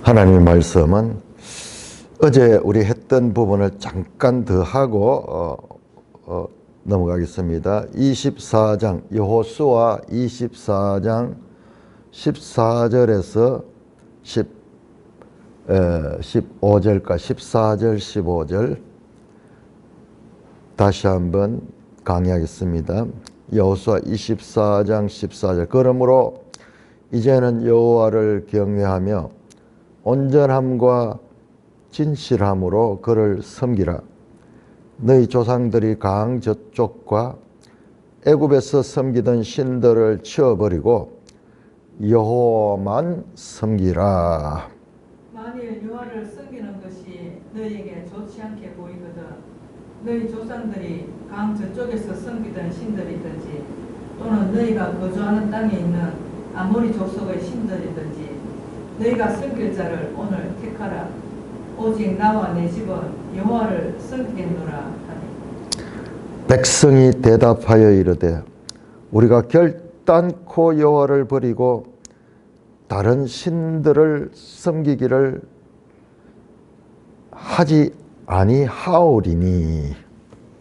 하나님의 말씀은 어제 우리 했던 부분을 잠깐 더 하고 넘어가겠습니다. 24장 여호수아 24장 14절에서 15절까지 14절 15절 다시 한번 강의하겠습니다. 여호수아 24장 14절 그러므로 이제는 여호와를 경외하며 온전함과 진실함으로 그를 섬기라. 너희 조상들이 강 저쪽과 애굽에서 섬기던 신들을 치워버리고 여호와만 섬기라. 만일 여호와를 섬기는 것이 너희에게 좋지 않게 보이거든 너희 조상들이 강 저쪽에서 섬기던 신들이든지 또는 너희가 거주하는 땅에 있는 아모리 족속의 신들이든지 너희가 섬길 자를 오늘 택하라. 오직 나와 내 집은 여호와를 섬기겠노라 하니. 백성이 대답하여 이르되 우리가 결단코 여호와를 버리고 다른 신들을 섬기기를 하지 아니하오리니.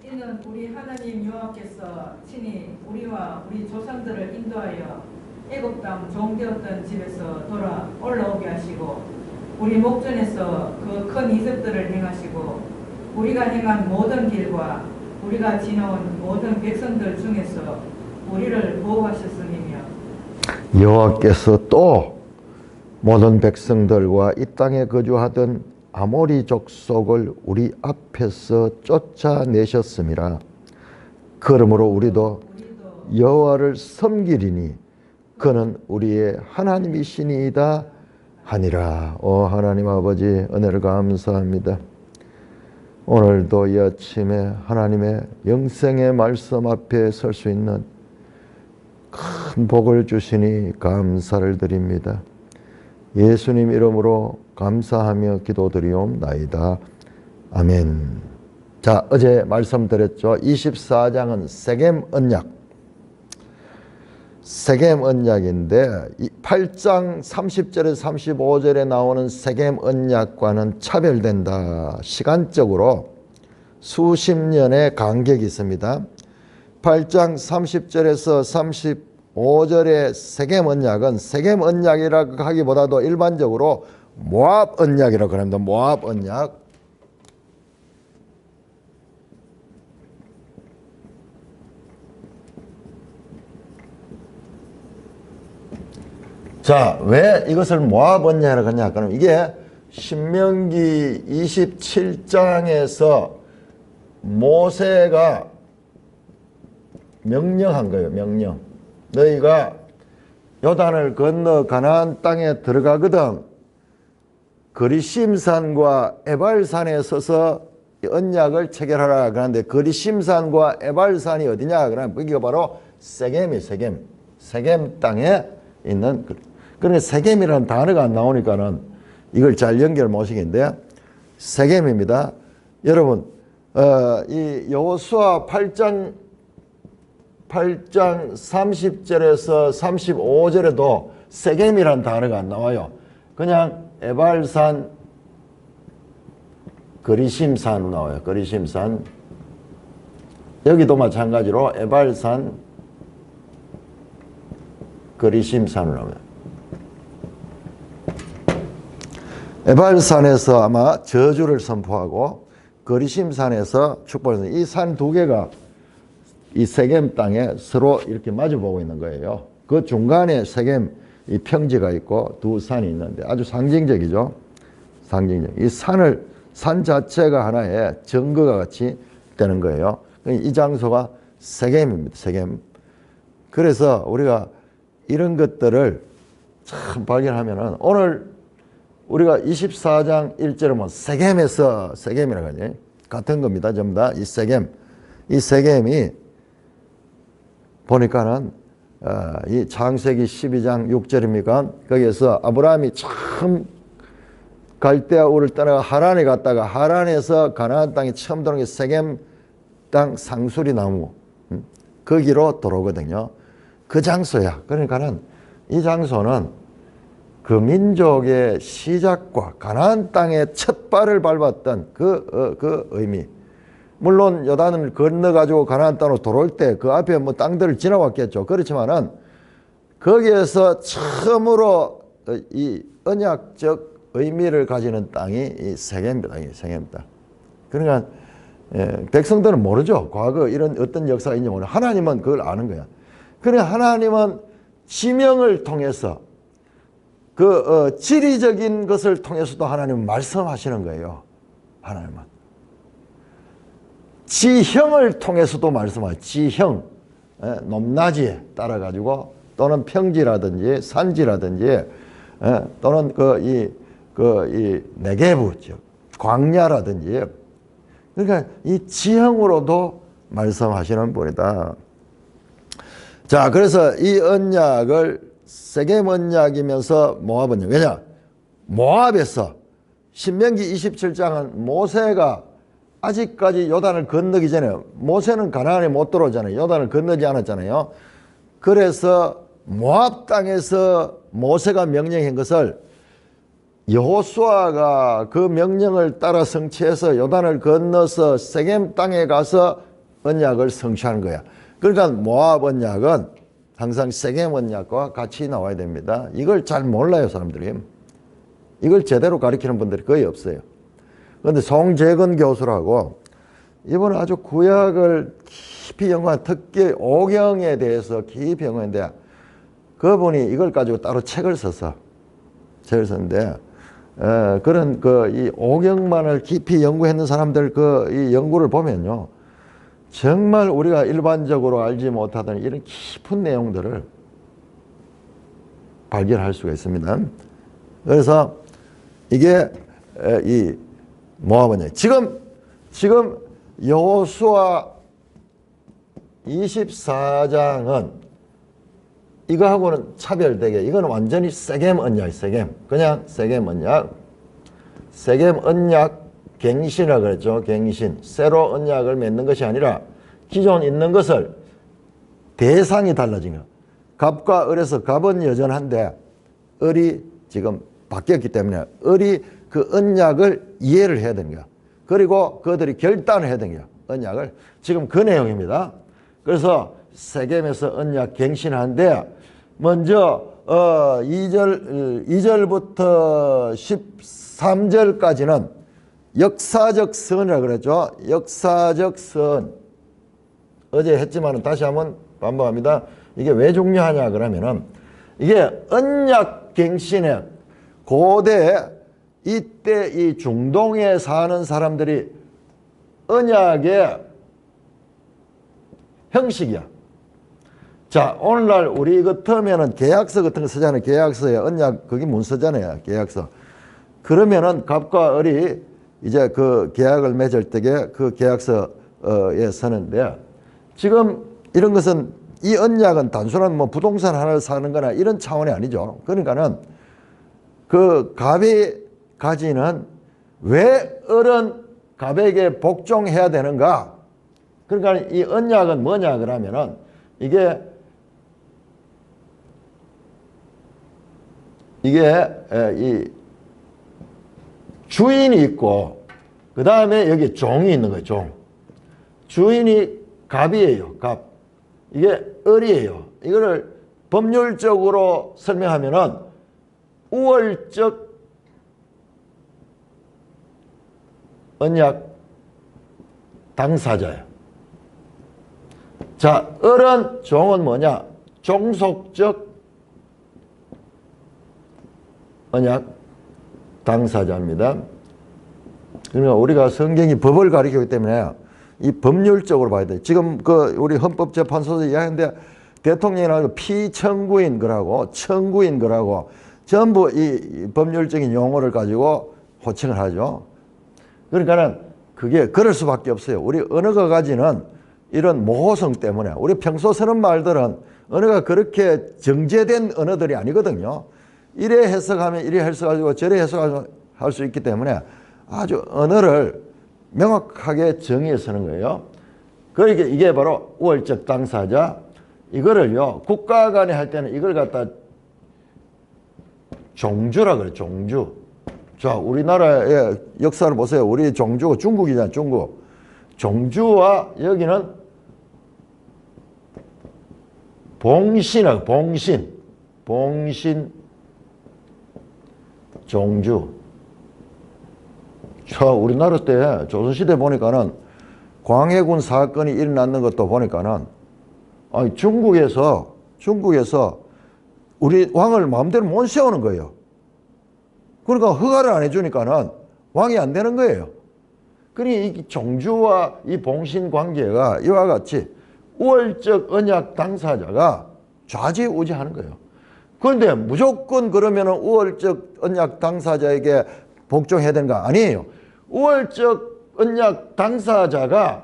이는 우리 하나님 여호와께서 친히 우리와 우리 조상들을 인도하여 애굽 땅 종되었던 집에서 돌아 올라오게 하시고 우리 목전에서 그 큰 이적들을 행하시고 우리가 행한 모든 길과 우리가 지나온 모든 백성들 중에서 우리를 보호하셨음이며 여호와께서 또 모든 백성들과 이 땅에 거주하던 아모리 족속을 우리 앞에서 쫓아내셨음이라. 그러므로 우리도 여호와를 섬기리니 그는 우리의 하나님이시니이다 하니라. 오 하나님 아버지 은혜를 감사합니다. 오늘도 이 아침에 하나님의 영생의 말씀 앞에 설 수 있는 큰 복을 주시니 감사를 드립니다. 예수님 이름으로 감사하며 기도드리옵나이다. 아멘. 자, 어제 말씀드렸죠. 24장은 세겜 언약. 세겜 언약인데 8장 30절에서 35절에 나오는 세겜 언약과는 차별된다. 시간적으로 수십 년의 간격이 있습니다. 8장 30절에서 35절의 세겜 언약은 세겜 언약이라고 하기보다도 일반적으로 모압 언약이라고 합니다. 모압 언약. 자, 왜 이것을 모압 언약이라고 하냐? 그럼 이게 신명기 27장에서 모세가 명령한 거예요. 명령. 너희가 요단을 건너 가나안 땅에 들어가거든 그리심산과 에발산에 서서 언약을 체결하라. 그런데 그리심산과 에발산이 어디냐? 그러면 여기가 바로 세겜이에요. 세겜 땅에 있는. 그러니까 세겜이라는 단어가 안 나오니까는 이걸 잘 연결 못하겠는데 세겜입니다. 여러분, 이 여호수아 8장 30절에서 35절에도 세겜이라는 단어가 안 나와요. 그냥 에발산, 그리심산으로 나와요. 그리심산. 여기도 마찬가지로 에발산, 그리심산으로 나와요. 에발산에서 아마 저주를 선포하고 그리심산에서 축복을. 이 산 두 개가 이 세겜 땅에 서로 이렇게 마주보고 있는 거예요. 그 중간에 세겜 이 평지가 있고 두 산이 있는데 아주 상징적이죠. 상징적. 이 산 자체가 하나의 증거가 같이 되는 거예요. 이 장소가 세겜입니다. 세겜. 그래서 우리가 이런 것들을 참 발견하면은 오늘 우리가 24장 1절에 보면 세겜이라고 하죠. 같은 겁니다. 전부 다 이 세겜이 보니까는 이 창세기 12장 6절입니까? 거기에서 아브라함이 처음 갈대아 우를 떠나가 하란에 갔다가 하란에서 가나안 땅에 처음 들어온 게 세겜 땅 상수리 나무 거기로 들어오거든요. 그 장소야. 그러니까는 이 장소는 그 민족의 시작과 가나안 땅에 첫 발을 밟았던 그 의미. 물론 요단을 건너가지고 가나안 땅으로 들어올 때 그 앞에 뭐 땅들을 지나왔겠죠. 그렇지만은 거기에서 처음으로 이 언약적 의미를 가지는 땅이 이 세겜 땅. 그러니까 백성들은 모르죠. 과거 이런 어떤 역사가 있는지 모르죠. 하나님은 그걸 아는 거야. 그러니까 하나님은 지명을 통해서 그 지리적인 것을 통해서도 하나님은 말씀하시는 거예요. 하나님은 지형을 통해서도 말씀하죠. 지형, 높낮이에 따라 가지고 또는 평지라든지 산지라든지 또는 이 네게부 즉 광야라든지 그러니까 이 지형으로도 말씀하시는 분이다. 자, 그래서 이 언약을 세겜 언약이면서 모압 언약. 왜냐? 모압에서 신명기 27장은 모세가 아직까지 요단을 건너기 전에 모세는 가나안에 못 들어오잖아요. 요단을 건너지 않았잖아요. 그래서 모압 땅에서 모세가 명령한 것을 여호수아가 그 명령을 따라 성취해서 요단을 건너서 세겜 땅에 가서 언약을 성취하는 거야. 그러니까 모압 언약은 항상 세겜 언약과 같이 나와야 됩니다. 이걸 잘 몰라요, 사람들이. 이걸 제대로 가르치는 분들이 거의 없어요. 그런데 송재근 교수라고 이분은 아주 구약을 깊이 연구한 특히 오경에 대해서 깊이 연구했는데 그분이 이걸 가지고 따로 책을 썼는데 그런 이 오경만을 깊이 연구했는 사람들 이 연구를 보면요. 정말 우리가 일반적으로 알지 못하던 이런 깊은 내용들을 발견할 수가 있습니다. 그래서 이게 이 모압 언약. 지금 여호수아 24장은 이거하고는 차별되게 이거는 완전히 세겜 언약, 그냥 세겜 언약. 세겜 언약 갱신이라고 그랬죠. 갱신. 새로 언약을 맺는 것이 아니라 기존 있는 것을 대상이 달라진 거. 갑과 을에서 갑은 여전한데 을이 지금 바뀌었기 때문에 을이 그 언약을 이해를 해야 되는 거야. 그리고 그들이 결단을 해야 되는 거야. 언약을. 지금 그 내용입니다. 그래서 세겜에서 언약 갱신하는데 먼저 2절부터 13절까지는 역사적 선이라고 그랬죠. 역사적 선. 어제 했지만 다시 한번 반복합니다. 이게 왜 중요하냐 그러면은 이게 언약 갱신에 고대 이때 이 중동에 사는 사람들이 언약의 형식이야. 자, 오늘날 우리 같으면은 계약서 같은 거 쓰잖아요. 계약서에 언약, 그게 문서잖아요. 계약서. 그러면은 갑과 을이 이제 그 계약을 맺을 때에 그 계약서에 서는데 지금 이런 것은 이 언약은 단순한 뭐 부동산 하나를 사는 거나 이런 차원이 아니죠. 그러니까는 그 갑이 가지는 왜 을은 갑에게 복종해야 되는가? 그러니까 이 언약은 뭐냐 그러면은 이게 이 주인이 있고 그 다음에 여기 종이 있는 거예요. 종. 주인이 갑이에요. 갑. 이게 을이에요. 이거를 법률적으로 설명하면은 우월적 언약 당사자예요. 자, 을은 종은 뭐냐? 종속적 언약 당사자입니다. 그러니까 우리가 성경이 법을 가리키기 때문에 이 법률적으로 봐야 돼. 지금 우리 헌법재판소에서 이야기하는데 대통령이나 피청구인 거라고 청구인 거라고 전부 이 법률적인 용어를 가지고 호칭을 하죠. 그러니까는 그게 그럴 수밖에 없어요. 우리 언어가 가지는 이런 모호성 때문에 우리 평소 쓰는 말들은 언어가 그렇게 정제된 언어들이 아니거든요. 이래 해석하면 이래 해석하고 저래 해석할 수 있기 때문에 아주 언어를 명확하게 정의해 쓰는 거예요. 그러니까 이게 바로 우월적 당사자. 이거를요 국가 간에 할 때는 이걸 갖다 종주라 그래, 종주. 자, 우리나라의 역사를 보세요. 우리 종주가 중국이잖아, 중국. 종주와 여기는 봉신이라고, 봉신, 종주. 자, 우리나라 때 조선시대 보니까는 광해군 사건이 일어났는 것도 보니까는 아니, 중국에서 우리 왕을 마음대로 못 세우는 거예요. 그러니까 허가를 안 해주니까는 왕이 안 되는 거예요. 그러니 이 종주와 이 봉신 관계가 이와 같이 우월적 언약 당사자가 좌지우지하는 거예요. 그런데 무조건 그러면은 우월적 언약 당사자에게 복종해야 되는 거 아니에요. 우월적 언약 당사자가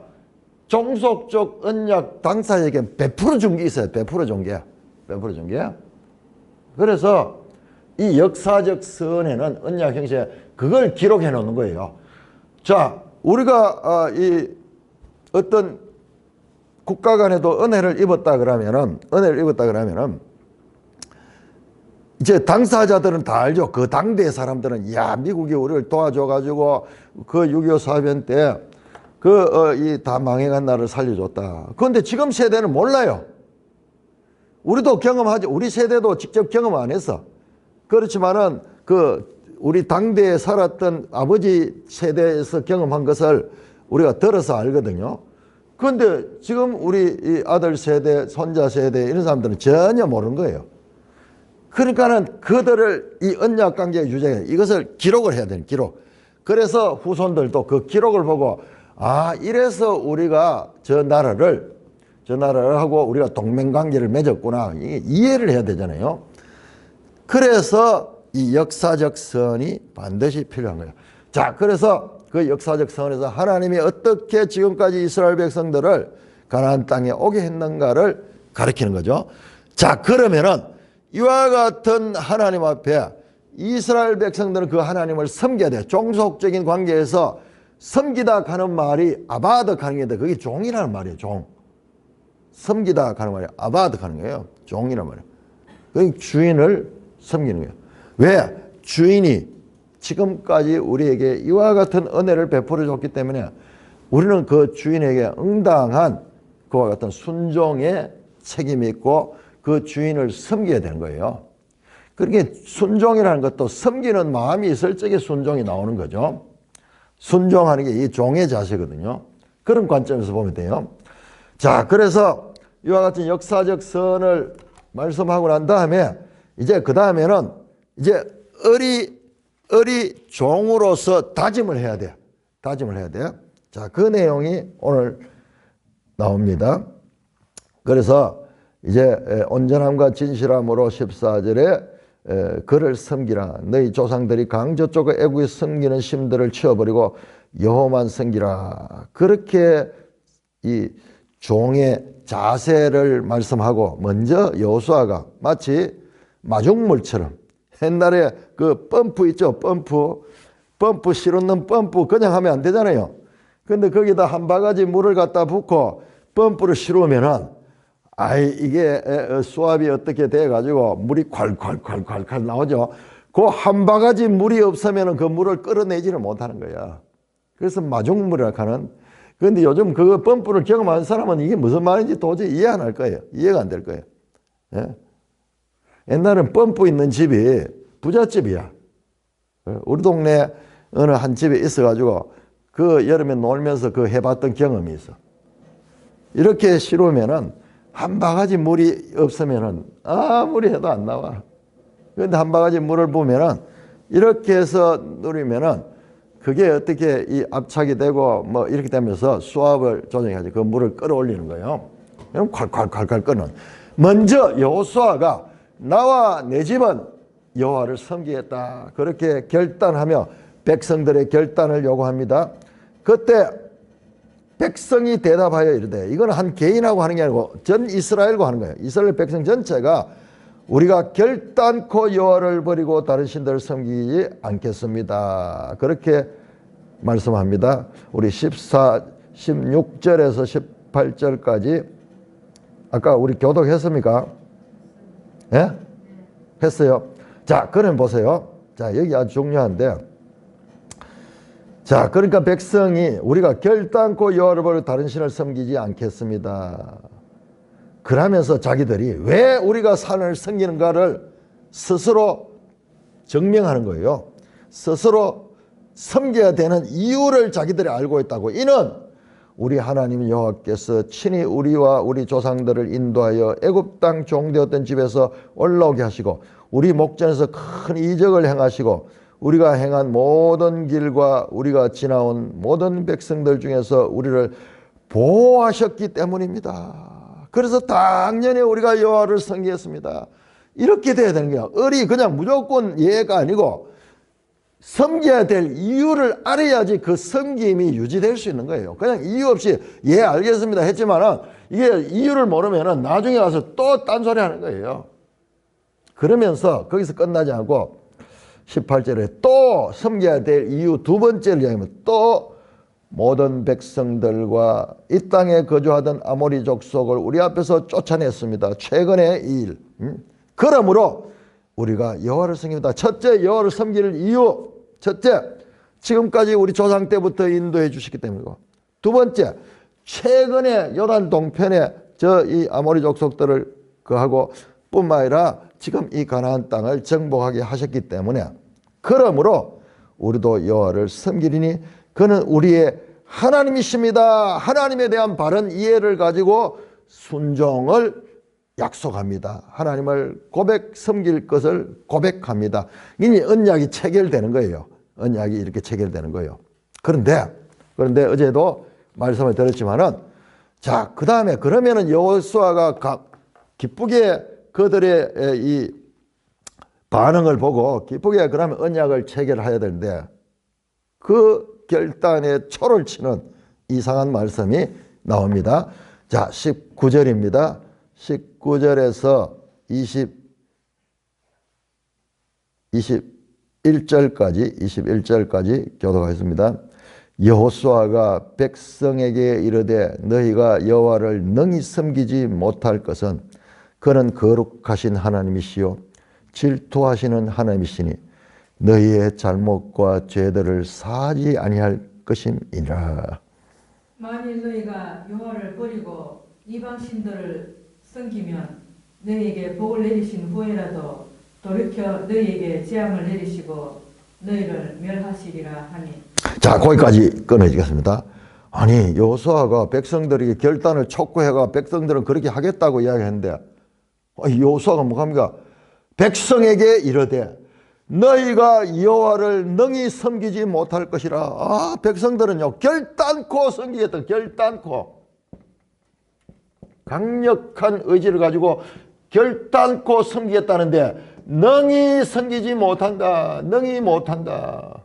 종속적 언약 당사자에게 베풀어 준 게 있어요. 베풀어 준 게. 그래서 이 역사적 선에는 언약 형식에 그걸 기록해 놓는 거예요. 자, 우리가 이 어떤 국가 간에도 은혜를 입었다 그러면은 이제 당사자들은 다 알죠. 그 당대 사람들은 야, 미국이 우리를 도와줘 가지고 그 6.25 사변 때 이 다 망해간 나라를 살려줬다. 그런데 지금 세대는 몰라요. 우리도 경험하죠. 우리 세대도 직접 경험 안 했어. 그렇지만은 우리 당대에 살았던 아버지 세대에서 경험한 것을 우리가 들어서 알거든요. 그런데 지금 우리 이 아들 세대, 손자 세대 이런 사람들은 전혀 모르는 거예요. 그러니까는 그들을 이 언약 관계 유지해 이것을 기록을 해야 되는 기록. 그래서 후손들도 그 기록을 보고 아, 이래서 우리가 저 나라를 하고 우리가 동맹 관계를 맺었구나. 이해를 해야 되잖아요. 그래서 이 역사적 선이 반드시 필요한 거예요. 자, 그래서 그 역사적 선에서 하나님이 어떻게 지금까지 이스라엘 백성들을 가나안 땅에 오게 했는가를 가리키는 거죠. 자, 그러면은 이와 같은 하나님 앞에 이스라엘 백성들은 그 하나님을 섬겨야 돼요. 종속적인 관계에서 섬기다 가는 말이 아바드 가는 게 있는데 그게 종이라는 말이에요. 종. 섬기다 가는 말이 아바드 가는 거예요. 종이란 말이에요. 그 주인을 섬기는 거예요. 왜? 주인이 지금까지 우리에게 이와 같은 은혜를 베풀어 줬기 때문에 우리는 그 주인에게 응당한 그와 같은 순종의 책임이 있고 그 주인을 섬겨야 되는 거예요. 그렇게 순종이라는 것도 섬기는 마음이 있을 적에 순종이 나오는 거죠. 순종하는 게 이 종의 자세거든요. 그런 관점에서 보면 돼요. 자, 그래서 이와 같은 역사적 선을 말씀하고 난 다음에 이제 그 다음에는 이제 어리 종으로서 다짐을 해야 돼요. 자, 그 내용이 오늘 나옵니다. 그래서 이제 온전함과 진실함으로 14절에 그를 섬기라. 너희 조상들이 강저쪽의 애국에 섬기는 심들을 치워버리고 여호와만 섬기라. 그렇게 이 종의 자세를 말씀하고 먼저 여호수아가 마치 마중물처럼 옛날에 그 펌프 있죠. 펌프 실어놓는 펌프 그냥 하면 안 되잖아요. 근데 거기다 한 바가지 물을 갖다 붓고 펌프를 실으면은 이게 수압이 어떻게 돼가지고 물이 콸콸콸콸콸 나오죠. 그 한 바가지 물이 없으면 그 물을 끌어내지를 못하는 거야. 그래서 마중물이라고 하는. 그런데 요즘 그 펌프를 경험한 사람은 이게 무슨 말인지 도저히 이해 안 할 거예요. 이해가 안 될 거예요. 예? 옛날엔 펌프 있는 집이 부잣집이야. 우리 동네 어느 한 집에 있어가지고 그 여름에 놀면서 그 해봤던 경험이 있어. 이렇게 실으면은 한 바가지 물이 없으면은 아무리 해도 안 나와. 그런데 한 바가지 물을 부으면은 이렇게 해서 누리면은 그게 어떻게 이 압착이 되고 뭐 이렇게 되면서 수압을 조정해가지고 그 물을 끌어올리는 거예요. 그럼 콸콸콸콸 끓는. 먼저 여호수아가 나와 내 집은 여호와를 섬기겠다. 그렇게 결단하며 백성들의 결단을 요구합니다. 그때 백성이 대답하여 이르되, 이건 한 개인하고 하는 게 아니고 전 이스라엘과 하는 거예요. 이스라엘 백성 전체가 우리가 결단코 여호와를 버리고 다른 신들을 섬기지 않겠습니다. 그렇게 말씀합니다. 우리 16절에서 18절까지 아까 우리 교독했습니까? 예? 했어요. 자, 그럼 보세요. 자, 여기 아주 중요한데, 자, 그러니까 백성이 우리가 결단코 여호와를 버리고 다른 신을 섬기지 않겠습니다. 그러면서 자기들이 왜 우리가 산을 섬기는가를 스스로 증명하는 거예요. 스스로 섬겨야 되는 이유를 자기들이 알고 있다고. 이는 우리 하나님 여호와께서 친히 우리와 우리 조상들을 인도하여 애굽 땅 종되었던 집에서 올라오게 하시고 우리 목전에서 큰 이적을 행하시고 우리가 행한 모든 길과 우리가 지나온 모든 백성들 중에서 우리를 보호하셨기 때문입니다. 그래서 당연히 우리가 여호와를 섬기겠습니다. 이렇게 돼야 되는 거야. 을이 그냥 무조건 예가 아니고 섬겨야 될 이유를 알아야지 그 섬김이 유지될 수 있는 거예요. 그냥 이유 없이 예 알겠습니다 했지만은 이게 이유를 모르면은 나중에 가서 또 딴소리 하는 거예요. 그러면서 거기서 끝나지 않고 18절에 또 섬겨야 될 이유 두 번째를 이야기하면 또 모든 백성들과 이 땅에 거주하던 아모리 족속을 우리 앞에서 쫓아냈습니다. 최근의 이 일. 그러므로 우리가 여호와를 섬깁니다. 첫째, 여호와를 섬길 이유. 첫째, 지금까지 우리 조상 때부터 인도해 주셨기 때문이고. 두 번째, 최근에 요단 동편에 이 아모리 족속들을 그하고 뿐만 아니라 지금 이 가나안 땅을 정복하게 하셨기 때문에 그러므로 우리도 여호와를 섬기리니 그는 우리의 하나님이십니다. 하나님에 대한 바른 이해를 가지고 순종을 약속합니다. 하나님을 섬길 것을 고백합니다. 이니 언약이 체결되는 거예요. 언약이 이렇게 체결되는 거예요. 그런데 어제도 말씀을 드렸지만은 자, 그 다음에 그러면은 여호수아가 기쁘게 그들의 이 반응을 보고 기쁘게 그러면 언약을 체결해야 되는데 그 결단에 초를 치는 이상한 말씀이 나옵니다. 자, 19절입니다. 19절에서 21절까지 교독하겠습니다. 여호수아가 백성에게 이르되 너희가 여호와를 능히 섬기지 못할 것은 그는 거룩하신 하나님이시요 질투하시는 하나님이시니 너희의 잘못과 죄들을 사하지 아니할 것임이라. 만일 너희가 여호와를 버리고 이방 신들을 섬기면 너희에게 복을 내리신 후에라도 돌이켜 너희에게 재앙을 내리시고 너희를 멸하시리라 하니. 자, 거기까지 끊어지겠습니다. 아니 여호수아가 백성들에게 결단을 촉구해가 백성들은 그렇게 하겠다고 이야기했는데 여호수아가 뭐합니까? 백성에게 이르되 너희가 여호와를 능히 섬기지 못할 것이라. 백성들은요 결단코 섬기겠다. 결단코 강력한 의지를 가지고 결단코 섬기겠다는데 능히 섬기지 못한다. 능히 못한다.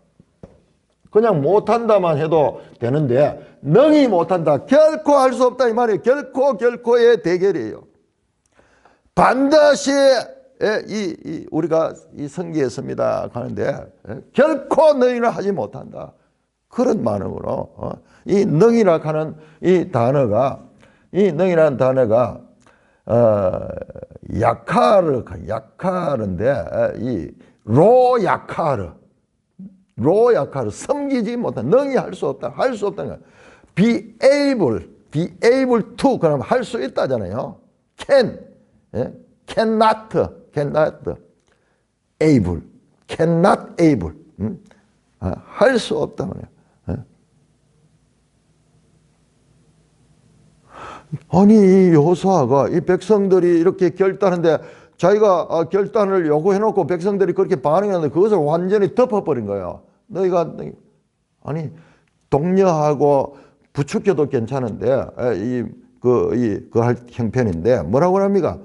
그냥 못한다만 해도 되는데 능히 못한다. 결코 할 수 없다 이 말이에요. 결코의 대결이에요. 반드시 우리가 이 섬기겠습니다 하는데 결코 너희는 하지 못한다. 그런 반응으로 이 능이라 하는 이 능이라는 단어가 야카르인데 이 로야카르 섬기지 못한 능히 할 수 없다. 할 수 없다는 거야. be able to 그러면 할 수 있다잖아요. cannot able 할 수 없다 말이야. 아니 여호수아가 이 백성들이 이렇게 결단하는데 자기가 결단을 요구해놓고 백성들이 그렇게 반응하는데 그것을 완전히 덮어버린 거예요. 너희가 아니 독려하고 부추겨도 괜찮은데 그 할 형편인데 뭐라고 합니까?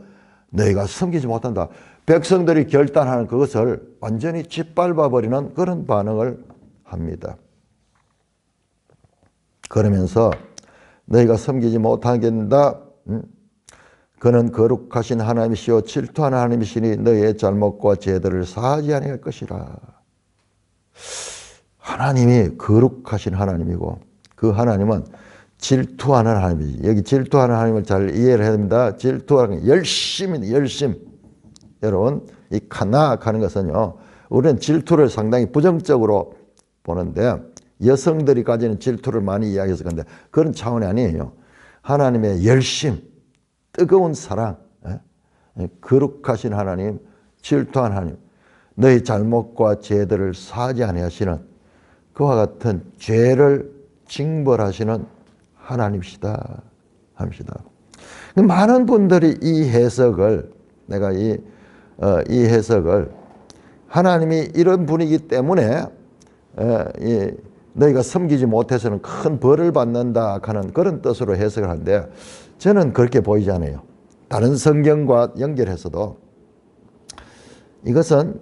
너희가 섬기지 못한다. 백성들이 결단하는 그것을 완전히 짓밟아버리는 그런 반응을 합니다. 그러면서 너희가 섬기지 못하겠다. 그는 거룩하신 하나님이시오 질투하는 하나님이시니 너희의 잘못과 죄들을 사하지 아니할 것이라. 하나님이 거룩하신 하나님이고 그 하나님은 질투하는 하나님이지. 여기 질투하는 하나님을 잘 이해를 해야 됩니다. 질투하는 열심. 여러분 이 카낙하는 것은요, 우리는 질투를 상당히 부정적으로 보는데 여성들이 가지는 질투를 많이 이야기해서 그런데 그런 차원이 아니에요. 하나님의 열심, 뜨거운 사랑, 거룩하신 하나님, 질투한 하나님, 너희 잘못과 죄들을 사하지 아니하시는 그와 같은 죄를 징벌하시는 하나님이시다 합니다. 많은 분들이 이 해석을 내가 이 해석을 하나님이 이런 분이기 때문에 너희가 섬기지 못해서는 큰 벌을 받는다 하는 그런 뜻으로 해석을 하는데 저는 그렇게 보이지 않아요. 다른 성경과 연결해서도 이것은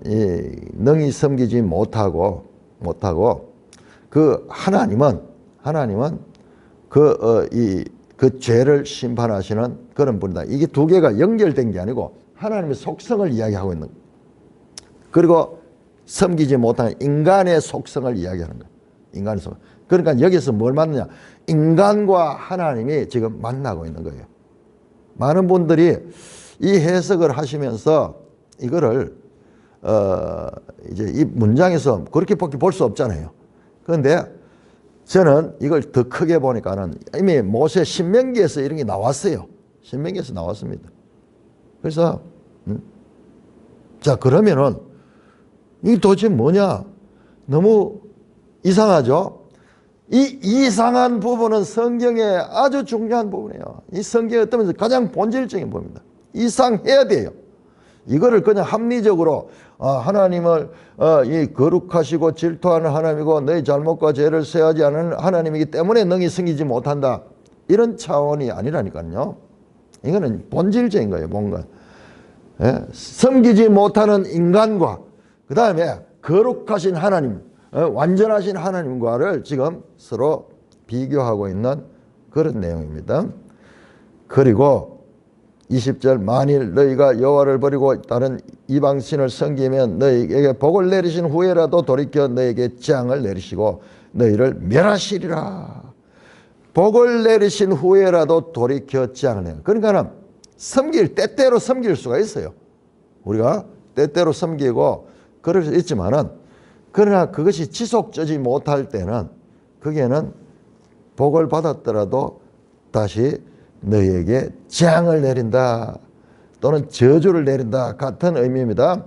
능히 섬기지 못하고 그 하나님은 그 죄를 심판하시는 그런 분이다. 이게 두 개가 연결된 게 아니고 하나님의 속성을 이야기하고 있는 거예요. 그리고 섬기지 못하는 인간의 속성을 이야기하는 거예요. 인간의 속성. 그러니까 여기서 뭘 만나냐? 인간과 하나님이 지금 만나고 있는 거예요. 많은 분들이 이 해석을 하시면서 이거를 이제 이 문장에서 그렇게 볼 수 없잖아요. 그런데 저는 이걸 더 크게 보니까는 이미 모세 신명기에서 이런 게 나왔어요. 신명기에서 나왔습니다. 그래서 자, 그러면은 이게 도대체 뭐냐? 너무 이상하죠? 이 이상한 부분은 성경의 아주 중요한 부분이에요. 이 성경의 어떤 면에서 가장 본질적인 부분입니다. 이상해야 돼요. 이거를 그냥 합리적으로 하나님을 이 거룩하시고 질투하는 하나님이고 너희 잘못과 죄를 세하지 않은 하나님이기 때문에 능히 섬기지 못한다. 이런 차원이 아니라니까요. 이거는 본질적인 거예요. 뭔가 섬기지 못하는 인간과 그 다음에 거룩하신 하나님, 완전하신 하나님과를 지금 서로 비교하고 있는 그런 내용입니다. 그리고 20절 만일 너희가 여호와를 버리고 다른 이방신을 섬기면 너희에게 복을 내리신 후에라도 돌이켜 너희에게 재앙을 내리시고 너희를 멸하시리라. 복을 내리신 후에라도 돌이켜 재앙을 내리라. 그러니까 때때로 섬길 수가 있어요. 우리가 때때로 섬기고 그럴 수 있지만은 그러나 그것이 지속되지 못할 때는 거기에는 복을 받았더라도 다시 너희에게 재앙을 내린다 또는 저주를 내린다 같은 의미입니다.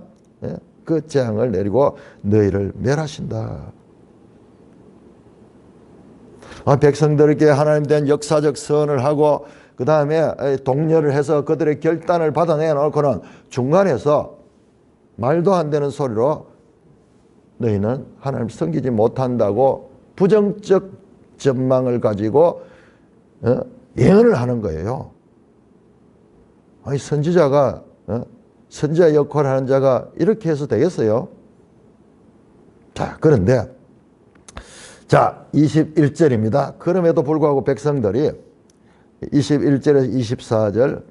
그 재앙을 내리고 너희를 멸하신다. 백성들에게 하나님 된 역사적 선을 하고 그 다음에 독려를 해서 그들의 결단을 받아내 놓고는 중간에서 말도 안 되는 소리로 너희는 하나님 섬기지 못한다고 부정적 전망을 가지고 예언을 하는 거예요. 아니 선지자가 선지자 역할을 하는 자가 이렇게 해서 되겠어요? 자, 그런데 자 21절입니다. 그럼에도 불구하고 백성들이 21절에서 24절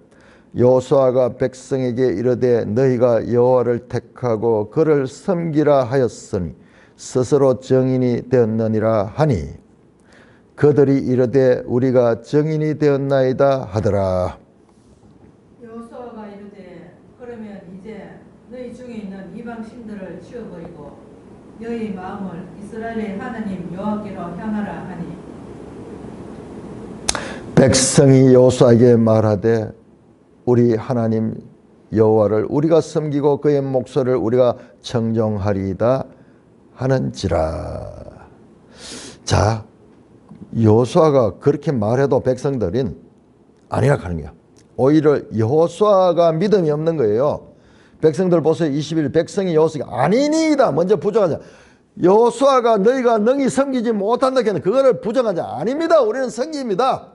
여호수아가 백성에게 이르되 너희가 여호와를 택하고 그를 섬기라 하였으니 스스로 정인이 되었느니라 하니 그들이 이르되 우리가 정인이 되었나이다 하더라. 여호수아가 이르되 그러면 이제 너희 중에 있는 이방 신들을 치워버리고 너희 마음을 이스라엘의 하나님 여호와께로 향하라 하니 백성이 여호수아에게 말하되 우리 하나님 여호와를 우리가 섬기고 그의 목소리를 우리가 청종하리이다 하는지라. 자, 여호수아가 그렇게 말해도 백성들은 아니라 하는 거야. 오히려 여호수아가 믿음이 없는 거예요. 백성들 보세요. 21 백성이 여호수아가 아니니이다 먼저 부정하자. 여호수아가 너희가 능히 섬기지 못한다 했는데 그거를 부정하자. 아닙니다. 우리는 섬깁니다.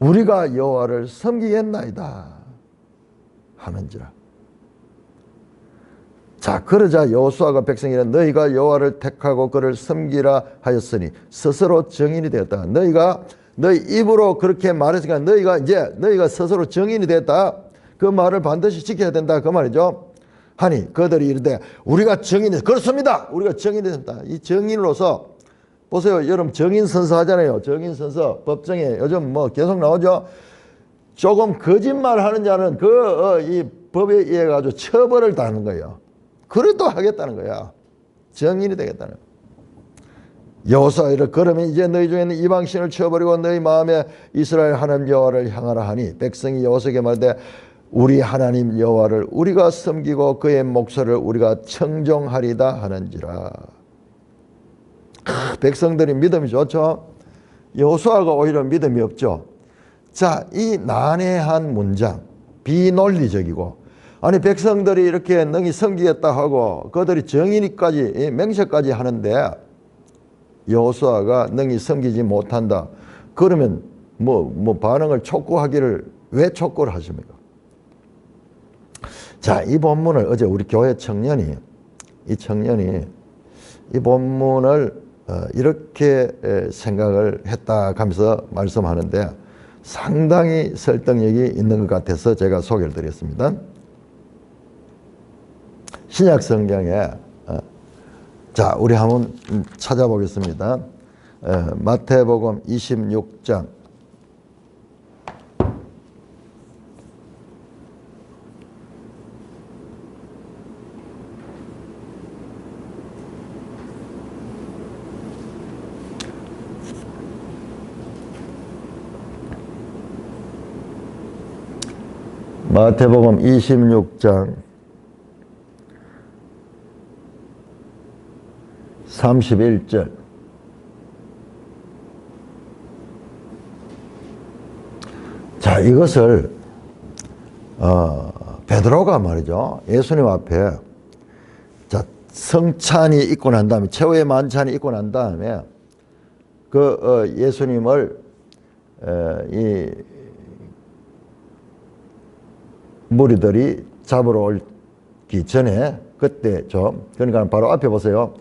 우리가 여호와를 섬기겠나이다 하는지라. 자, 그러자 여호수아가 백성이라 너희가 여호와를 택하고 그를 섬기라 하였으니 스스로 정인이 되었다. 너희 입으로 그렇게 말했으니까 너희가 스스로 정인이 됐다. 그 말을 반드시 지켜야 된다 그 말이죠. 하니 그들이 이르되 우리가 정인이 그렇습니다. 우리가 정인이 됐다. 이 정인으로서 보세요. 여러분 정인 선서 하잖아요. 정인 선서 법정에 요즘 뭐 계속 나오죠. 조금 거짓말하는 자는 이 법에 의해 가지고 처벌을 당하는 거예요. 그래도 하겠다는 거야. 정인이 되겠다는 거야. 여호수아 이르 그러면 이제 너희 중에는 이방신을 쳐버리고 너희 마음에 이스라엘 하나님 여호와를 향하라 하니 백성이 여호수아에게 말하되 우리 하나님 여호와를 우리가 섬기고 그의 목소리를 우리가 청종하리다 하는지라. 백성들이 믿음이 좋죠. 여호수아가 오히려 믿음이 없죠. 자, 이 난해한 문장, 비논리적이고, 아니 백성들이 이렇게 능히 섬기겠다 하고 그들이 정인이까지 맹세까지 하는데 여호수아가 능히 섬기지 못한다. 그러면 뭐 반응을 촉구하기를 왜 촉구를 하십니까? 자, 이 본문을 어제 우리 교회 청년이 이 본문을 이렇게 생각을 했다 하면서 말씀하는데 상당히 설득력이 있는 것 같아서 제가 소개를 드렸습니다. 신약 성경에 자, 우리 한번 찾아보겠습니다. 마태복음 26장 마태복음 26장 31절. 자, 이것을 베드로가 말이죠. 예수님 앞에 자, 성찬이 있고 난 다음에 최후의 만찬이 있고 난 다음에 예수님을 이 무리들이 잡으러 오기 전에 그때 그러니까 바로 앞에 보세요.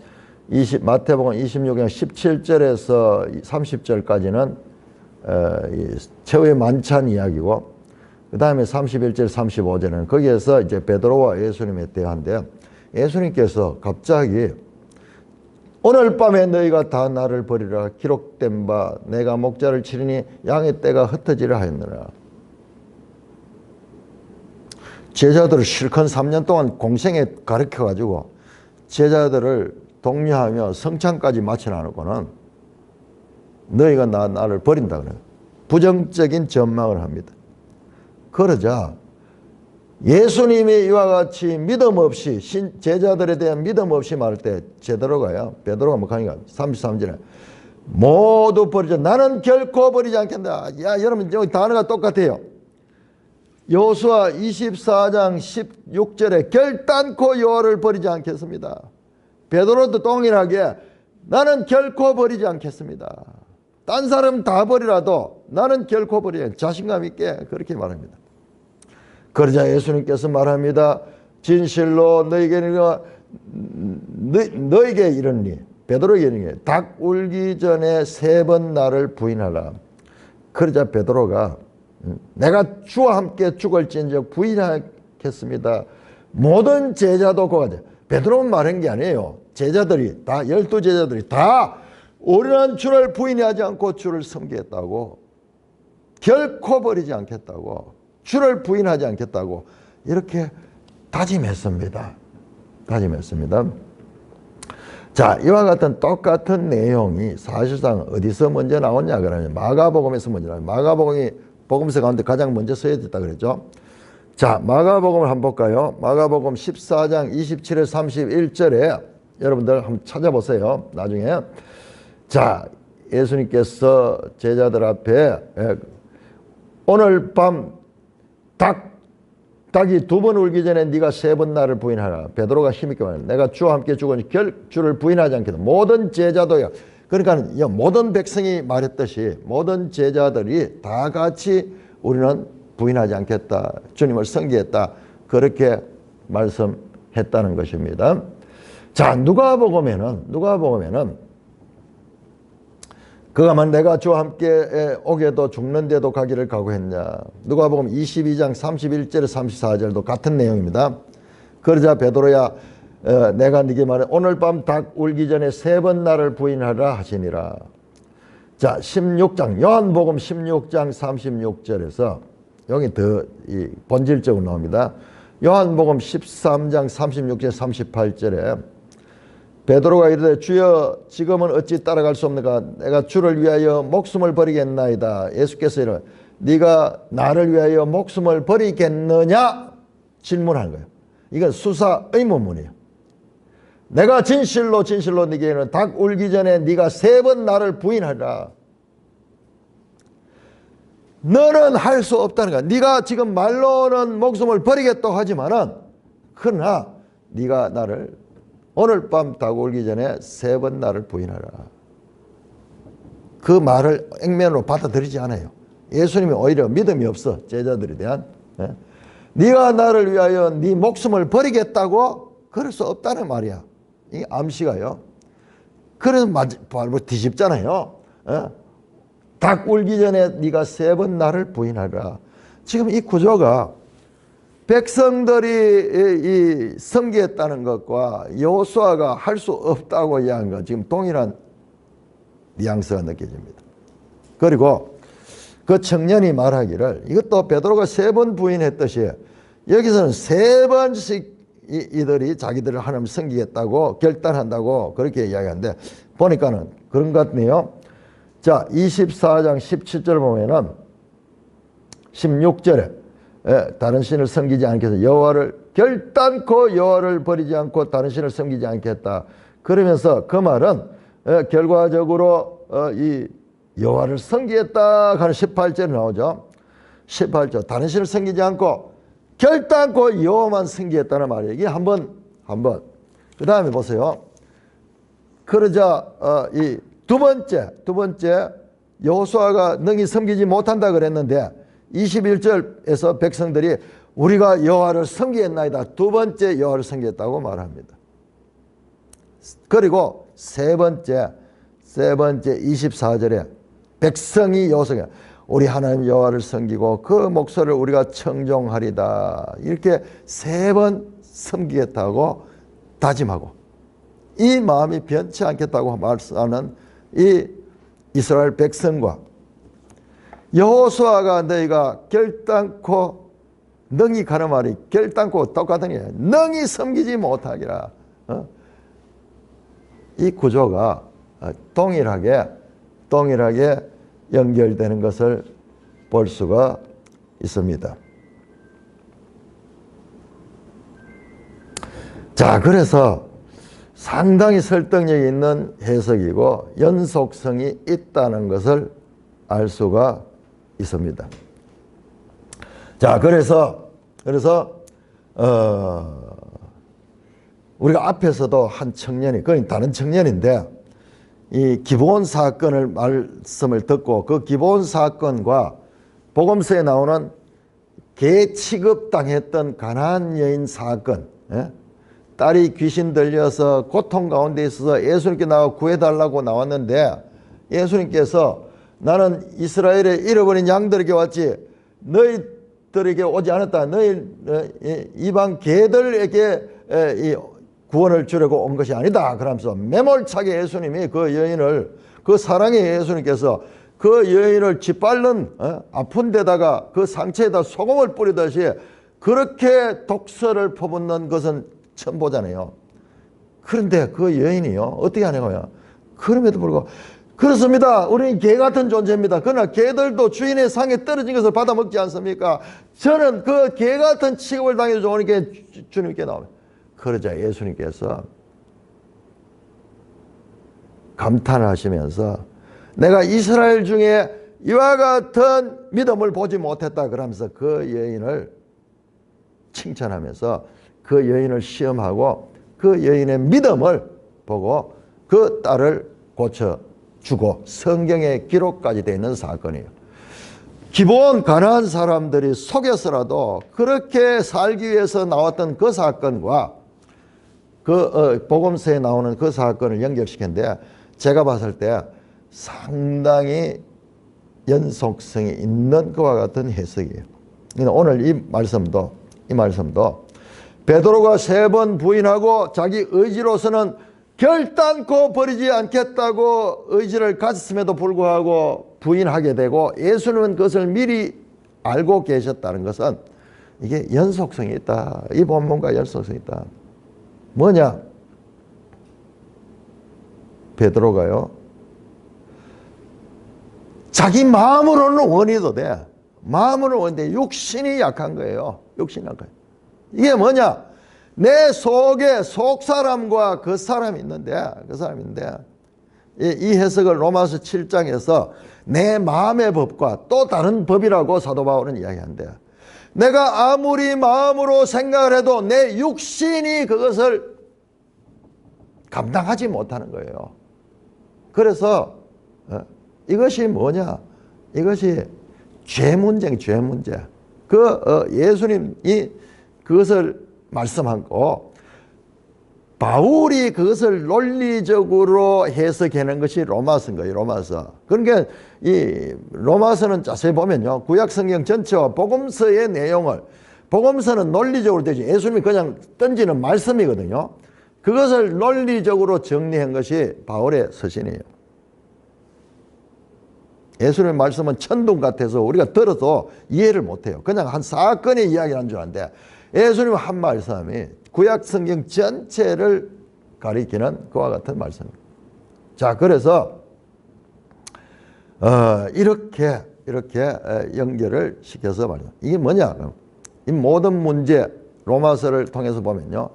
마태복음 26장 17절에서 30절까지는 최후의 만찬 이야기고 그 다음에 31절 35절은 거기에서 이제 베드로와 예수님에 대한데 예수님께서 갑자기 오늘 밤에 너희가 다 나를 버리라 기록된 바 내가 목자를 치리니 양의 떼가 흩어지려 하였느라. 제자들을 실컷 3년 동안 공생에 가르쳐가지고 제자들을 독려하며 성찬까지 마쳐놓고는 너희가 나를 버린다 그래요. 부정적인 전망을 합니다. 그러자 예수님이 이와 같이 믿음 없이 제자들에 대한 믿음 없이 말할 때 베드로가 뭐 하니까 33절에 모두 버리자 나는 결코 버리지 않겠다. 야, 여러분 여기 단어가 똑같아요. 여호수아 24장 16절에 결단코 여호와를 버리지 않겠습니다. 베드로도 동일하게 나는 결코 버리지 않겠습니다. 딴 사람 다 버리라도 나는 결코 버리지 않겠습니다. 자신감 있게 그렇게 말합니다. 그러자 예수님께서 말합니다. 진실로 너에게 이르니 베드로에게 이르니 닭 울기 전에 3번 나를 부인하라. 그러자 베드로가 내가 주와 함께 죽을진즉 부인하겠습니다. 모든 제자도 그거죠. 베드로는 말한 게 아니에요. 제자들이 다 12제자들이 다 우리는 주를 부인하지 않고 주를 섬기겠다고 결코 버리지 않겠다고 주를 부인하지 않겠다고 이렇게 다짐했습니다. 자, 이와 같은 똑같은 내용이 사실상 어디서 먼저 나왔냐 그러면 마가복음에서 먼저 나와요. 마가복음이 복음서 가운데 가장 먼저 써야됐다 그랬죠. 자, 마가복음을 한번 볼까요? 마가복음 14장 27에 31절에 여러분들 한번 찾아보세요. 나중에. 자, 예수님께서 제자들 앞에 오늘 밤 닭이 2번 울기 전에 네가 3번 나를 부인하라. 베드로가 힘있게 말합니다. 내가 주와 함께 죽으니 주를 부인하지 않겠다. 모든 제자도요. 그러니까 모든 백성이 말했듯이 모든 제자들이 다 같이 우리는 부인하지 않겠다. 주님을 섬기겠다. 그렇게 말씀했다는 것입니다. 자, 누가복음에는 그가만 내가 주와 함께 오게도 죽는데도 가기를 각오했냐. 누가복음 22장 31절에 34절도 같은 내용입니다. 그러자 베드로야 내가 네게 말해 오늘 밤 닭 울기 전에 3번 나를 부인하라 하시니라. 자, 16장 요한복음 16장 36절에서 여기 더 이 본질적으로 나옵니다. 요한복음 13장 36절 38절에 베드로가 이르되 주여 지금은 어찌 따라갈 수 없는가 내가 주를 위하여 목숨을 버리겠나이다. 예수께서 이르되 네가 나를 위하여 목숨을 버리겠느냐 질문하는 거예요. 이건 수사 의문문이에요. 내가 진실로 진실로 네게 이르노니 닭 울기 전에 네가 3번 나를 부인하리라. 너는 할 수 없다는 거야. 네가 지금 말로는 목숨을 버리겠다고 하지만은 그러나 네가 나를 오늘 밤 닭 울기 전에 3번 나를 부인하라. 그 말을 액면으로 받아들이지 않아요. 예수님이 오히려 믿음이 없어. 제자들에 대한. 네가 나를 위하여 네 목숨을 버리겠다고? 그럴 수 없다는 말이야. 이게 암시가요. 그래서 바로 뒤집잖아요. 닭 울기 전에 네가 3번 나를 부인하라. 지금 이 구조가 백성들이 이 성기했다는 것과 여호수아가 할 수 없다고 이야기한 것 지금 동일한 뉘앙스가 느껴집니다. 그리고 그 청년이 말하기를 이것도 베드로가 3번 부인했듯이 여기서는 3번씩 이들이 자기들을 하나님 섬기겠다고 결단한다고 그렇게 이야기하는데 보니까는 그런 것 같네요. 자, 24장 17절 보면은 16절에 다른 신을 섬기지 않겠다. 여호와를 결단코 여호와를 버리지 않고 다른 신을 섬기지 않겠다. 그러면서 그 말은 결과적으로 이 여호와를 섬기겠다 하는 18절에 나오죠. 18절 다른 신을 섬기지 않고 결단코 여호와만 섬기겠다는 말이에요. 이게 한번 그 다음에 보세요. 그러자 이 두 번째 여호수아가 능히 섬기지 못한다 그랬는데 21절에서 백성들이 우리가 여호와를 섬기겠나이다. 두 번째 여호와를 섬기겠다고 말합니다. 그리고 세 번째 24절에 백성이 여호수아에게 우리 하나님 여호와를 섬기고 그 목소리를 우리가 청종하리다. 이렇게 3번 섬기겠다고 다짐하고 이 마음이 변치 않겠다고 말하는 이 이스라엘 백성과 여호수아가 너희가 결단코 능히 가는 말이 결단코 똑같은 게 능히 섬기지 못하기라. 이 구조가 동일하게 연결되는 것을 볼 수가 있습니다. 자, 그래서 상당히 설득력이 있는 해석이고 연속성이 있다는 것을 알 수가 있습니다. 자, 그래서 우리가 앞에서도 한 청년이, 그건 다른 청년인데 이 기브온 사건을 말씀을 듣고 그 기브온 사건과 복음서에 나오는 개 취급당했던 가나안 여인 사건, 딸이 귀신 들려서 고통 가운데 있어서 예수님께 나와 구해달라고 나왔는데 예수님께서 나는 이스라엘에 잃어버린 양들에게 왔지 너희들에게 오지 않았다. 너희 이방 개들에게 구원을 주려고 온 것이 아니다. 그러면서 매몰차게 예수님이 그 여인을, 그 사랑의 예수님께서 그 여인을 짓밟는 아픈 데다가 그 상처에다 소금을 뿌리듯이 그렇게 독서를 퍼붓는 것은 처음 보잖아요. 그런데 그 여인이요 어떻게 하냐고요. 그럼에도 불구하고 그렇습니다. 우리는 개 같은 존재입니다. 그러나 개들도 주인의 상에 떨어진 것을 받아 먹지 않습니까? 저는 그 개 같은 취급을 당해서 좋으니까 주님께 나옵니다. 그러자 예수님께서 감탄을 하시면서 내가 이스라엘 중에 이와 같은 믿음을 보지 못했다 그러면서 그 여인을 칭찬하면서 그 여인을 시험하고 그 여인의 믿음을 보고 그 딸을 고쳐주고 성경에 기록까지 되어 있는 사건이에요. 기본 가난한 사람들이 속여서라도 그렇게 살기 위해서 나왔던 그 사건과 그 복음서에 나오는 그 사건을 연결시켰는데 제가 봤을 때 상당히 연속성이 있는 것과 같은 해석이에요. 오늘 이 말씀도 베드로가 3번 부인하고 자기 의지로서는 결단코 버리지 않겠다고 의지를 가졌음에도 불구하고 부인하게 되고 예수님은 그것을 미리 알고 계셨다는 것은 이게 연속성이 있다. 이 본문과 연속성이 있다. 뭐냐? 베드로가요, 자기 마음으로는 원해도 돼. 마음으로는 원인데 육신이 약한 거예요. 육신이 약한 거예요. 이게 뭐냐? 내 속에 속사람과 그 사람이 있는데, 이 해석을 로마서 7장에서 내 마음의 법과 또 다른 법이라고 사도 바울은 이야기한대. 내가 아무리 마음으로 생각을 해도 내 육신이 그것을 감당하지 못하는 거예요. 그래서 이것이 뭐냐? 이것이 죄 문제예요. 죄 문제. 예수님이 그것을 말씀하고 바울이 그것을 논리적으로 해석하는 것이 로마서인 거예요. 로마서. 그러니까 이 로마서는 자세히 보면요, 구약 성경 전체와 복음서의 내용을, 복음서는 논리적으로 되지 예수님이 그냥 던지는 말씀이거든요. 그것을 논리적으로 정리한 것이 바울의 서신이에요. 예수님의 말씀은 천둥 같아서 우리가 들어도 이해를 못해요. 그냥 한 사건의 이야기를 한 줄 아는데, 예수님 한 말씀이 구약 성경 전체를 가리키는 그와 같은 말씀입니다. 자, 그래서 이렇게 연결을 시켜서 말이죠. 이게 뭐냐? 이 모든 문제 로마서를 통해서 보면요,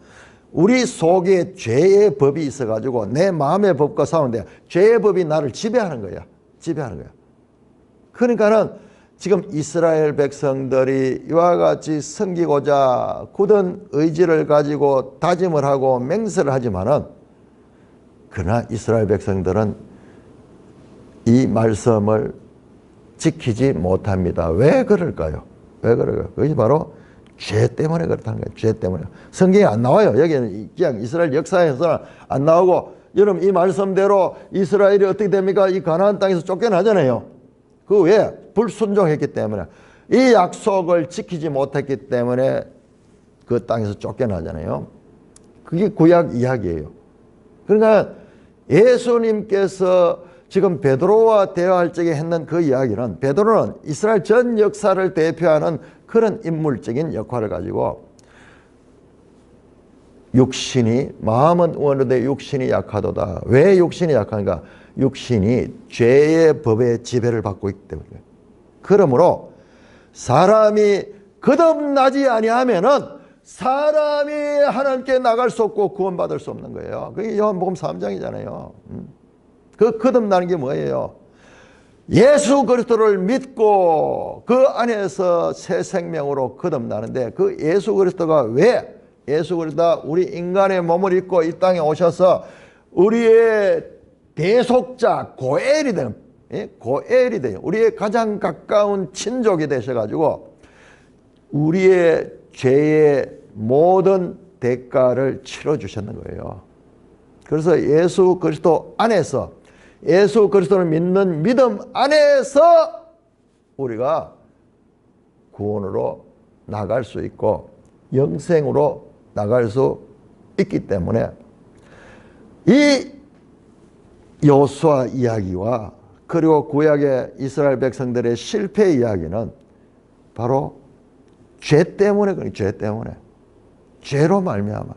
우리 속에 죄의 법이 있어가지고 내 마음의 법과 싸우는데 죄의 법이 나를 지배하는 거야. 지배하는 거야. 그러니까는 지금 이스라엘 백성들이 이와 같이 섬기고자 굳은 의지를 가지고 다짐을 하고 맹세를 하지만은, 그러나 이스라엘 백성들은 이 말씀을 지키지 못합니다. 왜 그럴까요? 왜 그럴까요? 그것이 바로 죄 때문에 그렇다는 거예요. 죄 때문에. 성경에 안 나와요. 여기는 그냥 이스라엘 역사에서는 안 나오고, 여러분 이 말씀대로 이스라엘이 어떻게 됩니까? 이 가나안 땅에서 쫓겨나잖아요. 그 왜? 불순종했기 때문에, 이 약속을 지키지 못했기 때문에 그 땅에서 쫓겨나잖아요. 그게 구약 이야기예요. 그러니까 예수님께서 지금 베드로와 대화할 적에 했는 그 이야기는, 베드로는 이스라엘 전 역사를 대표하는 그런 인물적인 역할을 가지고, 육신이, 마음은 원하되 육신이 약하도다. 왜 육신이 약한가? 육신이 죄의 법의 지배를 받고 있기 때문에. 그러므로 사람이 거듭나지 아니하면은 사람이 하나님께 나갈 수 없고 구원받을 수 없는 거예요. 그게 요한복음 3장이잖아요. 그 거듭나는 게 뭐예요? 예수 그리스도를 믿고 그 안에서 새 생명으로 거듭나는데, 그 예수 그리스도가 왜, 예수 그리스도가 우리 인간의 몸을 입고 이 땅에 오셔서 우리의 대속자, 고엘이 되는, 고엘이 돼요. 우리의 가장 가까운 친족이 되셔가지고 우리의 죄의 모든 대가를 치러주셨는 거예요. 그래서 예수 그리스도 안에서, 예수 그리스도를 믿는 믿음 안에서 우리가 구원으로 나갈 수 있고 영생으로 나갈 수 있기 때문에, 이 여호수아 이야기와 그리고 구약의 이스라엘 백성들의 실패 이야기는 바로 죄 때문에 그래요. 죄 때문에. 죄로 말미암아.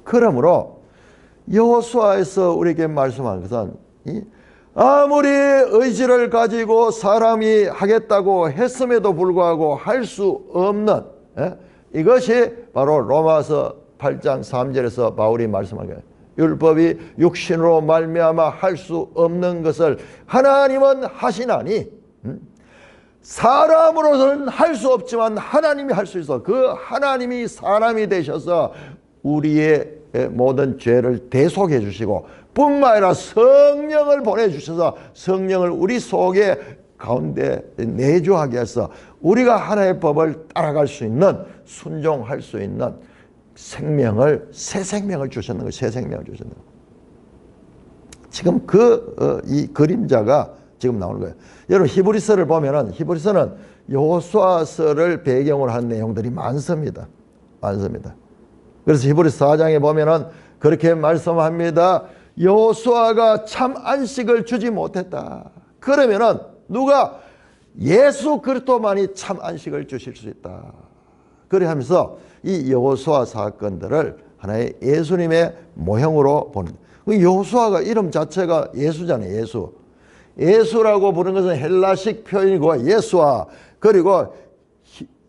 그러므로 여호수아에서 우리에게 말씀하는 것은, 아무리 의지를 가지고 사람이 하겠다고 했음에도 불구하고 할 수 없는, 이것이 바로 로마서 8장 3절에서 바울이 말씀하는 거예요. 율법이 육신으로 말미암아 할 수 없는 것을 하나님은 하시나니, 사람으로서는 할 수 없지만 하나님이 할 수 있어. 그 하나님이 사람이 되셔서 우리의 모든 죄를 대속해 주시고, 뿐만 아니라 성령을 보내주셔서 성령을 우리 속에 가운데 내주하게 해서 우리가 하나님의 법을 따라갈 수 있는, 순종할 수 있는 생명을, 새 생명을 주셨는 거예요. 새 생명을 주셨는 거예요. 지금 이 그림자가 지금 나오는 거예요. 여러분 히브리서를 보면은, 히브리서는 여호수아서를 배경으로 한 내용들이 많습니다. 많습니다. 그래서 히브리서 4장에 보면은 그렇게 말씀합니다. 여호수아가 참 안식을 주지 못했다. 그러면은 누가 예수 그리스도만이 참 안식을 주실 수 있다. 그래 하면서 이 여호수아 사건들을 하나의 예수님의 모형으로 보는. 여호수아가 이름 자체가 예수잖아요. 예수. 예수라고 부르는 것은 헬라식 표현이고 예수아, 그리고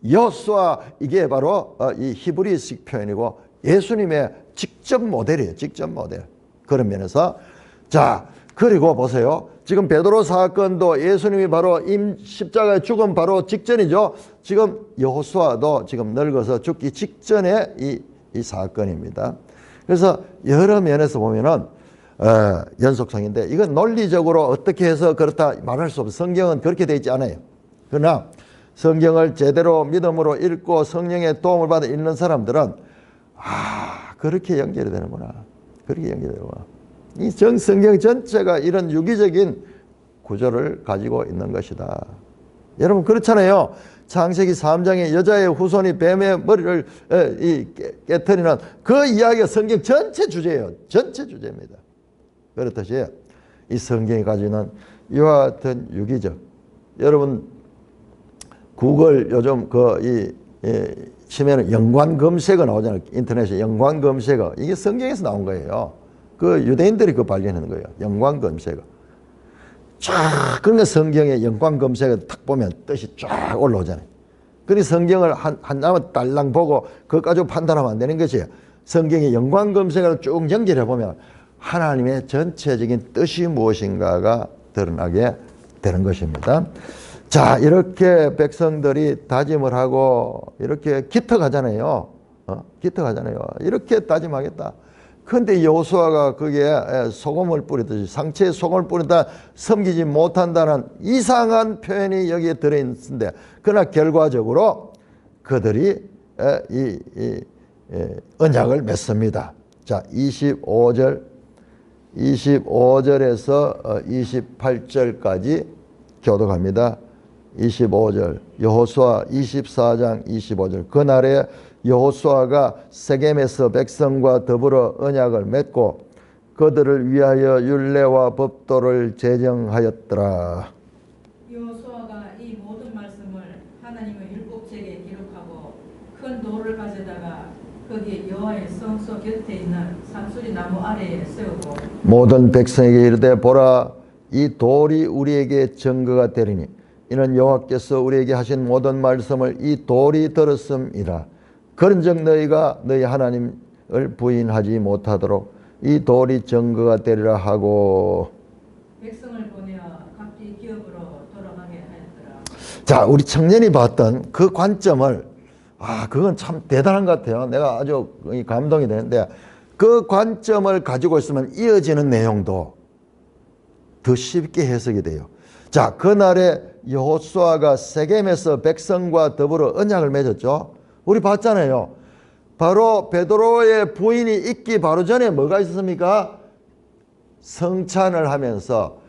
여호수아, 이게 바로 이 히브리식 표현이고 예수님의 직접 모델이에요. 직접 모델. 그런 면에서 자, 그리고 보세요. 지금 베드로 사건도 예수님이 바로 십자가에 죽음 바로 직전이죠. 지금 여호수아도 지금 늙어서 죽기 직전에 이 사건입니다. 그래서 여러 면에서 보면은 연속성인데 이건 논리적으로 어떻게 해서 그렇다 말할 수 없어요. 성경은 그렇게 되어 있지 않아요. 그러나 성경을 제대로 믿음으로 읽고 성령의 도움을 받아 읽는 사람들은 그렇게 연결이 되는구나. 그렇게 연결이 되는구나. 이 성경 전체가 이런 유기적인 구조를 가지고 있는 것이다. 여러분 그렇잖아요. 창세기 3장에 여자의 후손이 뱀의 머리를 깨트리는 그 이야기가 성경 전체 주제예요. 전체 주제입니다. 그렇듯이 이 성경이 가지는 이와 같은 유기적, 여러분 구글 요즘 치면은 연관 검색어 나오잖아요. 인터넷에 연관 검색어, 이게 성경에서 나온 거예요. 그 유대인들이 그 발견하는 거예요. 연관 검색어. 쫙, 그러니까 성경에 연관 검색어 탁 보면 뜻이 쫙 올라오잖아요. 그래서 성경을 하나만 딸랑 보고 그것 가지고 판단하면 안 되는 것이에요. 성경의 연관 검색어를 쭉 연결해 보면 하나님의 전체적인 뜻이 무엇인가가 드러나게 되는 것입니다. 자, 이렇게 백성들이 다짐을 하고 이렇게 기특하잖아요. 기특하잖아요. 이렇게 다짐하겠다. 그런데 여호수아가 거기에 소금을 뿌리듯이 상체에 소금을 뿌린다, 섬기지 못한다는 이상한 표현이 여기에 들어있는데, 그러나 결과적으로 그들이 언약을 맺습니다. 자, 25절에서 28절까지 교독합니다. 25절, 여호수아 24장 25절. 그날에 여호수아가 세겜에서 백성과 더불어 언약을 맺고 그들을 위하여 율례와 법도를 제정하였더라. 여호수아가 이 모든 말씀을 하나님의 율법책에 기록하고 큰 돌을 가져다가 거기에 여호와의 성소 곁에 있는 산수리 나무 아래에 세우고 모든 백성에게 이르되 보라, 이 돌이 우리에게 증거가 되리니 이는 여호와께서 우리에게 하신 모든 말씀을 이 돌이 들었음이라. 그런즉 너희가 너희 하나님을 부인하지 못하도록 이 돌이 증거가 되리라 하고 백성을 보내어 각기 기업으로 돌아가게 하였더라. 자, 우리 청년이 봤던 그 관점을 그건 참 대단한 것 같아요. 내가 아주 감동이 되는데 그 관점을 가지고 있으면 이어지는 내용도 더 쉽게 해석이 돼요. 자, 그날에 여호수아가 세겜에서 백성과 더불어 언약을 맺었죠. 우리 봤잖아요. 바로 베드로의 부인이 있기 바로 전에 뭐가 있었습니까? 성찬을 하면서